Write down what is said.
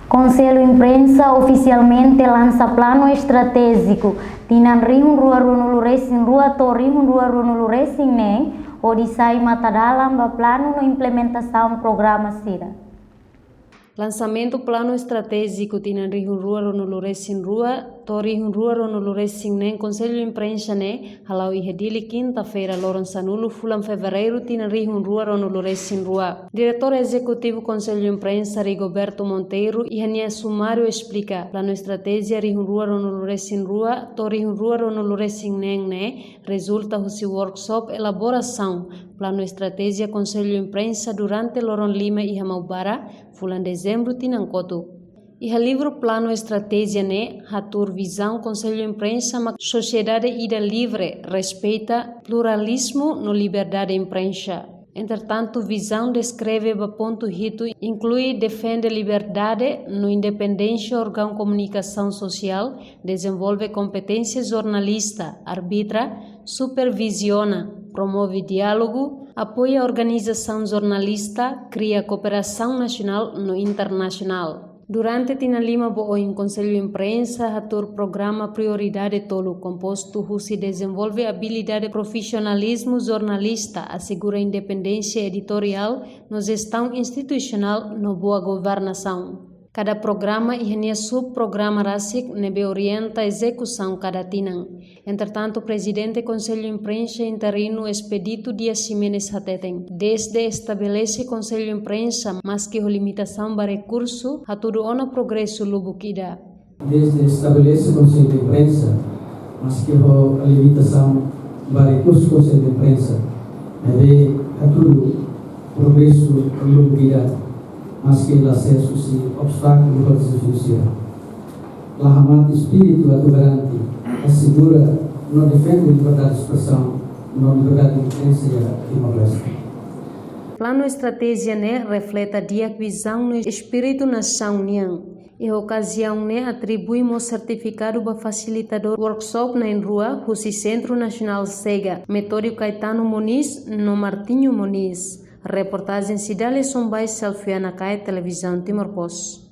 Conselho Imprensa oficialmente lança plano estratégico. Tinan rihun rua runulu racing rua to rihun rua runulu racing nem odisai mata dalam ba plano no implementação programa SIDA. Lançamento plano estratégico tinan rihun rua runulu racing rua to rihun rua runulu racing nem Conselho Imprensa ne halau ihedili quinta-feira loron sanulu fulan fevereiro tinan rihun rua runulu racing rua. Diretor Executivo Conselho Imprensa Rigoberto Monteiro ihania sumário explica plano estratégia rihun rua runulu racing rua to rihun rua runulu racing nem ne resulta husi workshop elaboração plano estratégia Conselho Imprensa durante loron lima iha maubara fulan dezembro tinangkotu. Iha livro plano estratégia ne hatur visão Conselho Imprensa ma sociedade ida livre respeita pluralismo no liberdade imprensa. Entretanto, visão descreve ba ponto hito inclui defende liberdade no independência órgão comunicação social, desenvolve competência jornalista, arbitra, supervisiona, promove diálogo, apoia a organização jornalista, cria cooperação nacional no internacional. Durante Tinalima Bo em Conselho Imprensa, ator programa Prioridade Tolo, composto se desenvolve habilidade profissionalismo jornalista, assegura independência editorial no gestão institucional no boa governação. Cada programa e subprograma RASIC nebe orienta a execução cada tinang. Entretanto, o presidente do Conselho Imprensa interino Expedito Dias Ximenes Hateten, desde estabelece Conselho Imprensa, mas que a limitação para recurso, a tudo ona progresso lubukida. Desde estabelece Conselho Imprensa, mas que a limitação para recurso Conselho Imprensa, a tudo progresso lubukida. Mas que o acesso se obstáculo para se funcionar. La ramada espírito atuante assegura não defende liberdade de expressão, não liberdade de imprensa e democracia. Plano estratégia ne reflete dia visão no espírito nação niang. E ocasião ne atribuímos certificado para facilitador workshop na rua Husi Centro Nacional SEGA, Metódio Caetano Moniz no Martinho Moniz. Reportagem Cidade Sombais Selfiana Kai Televisão Timor Post.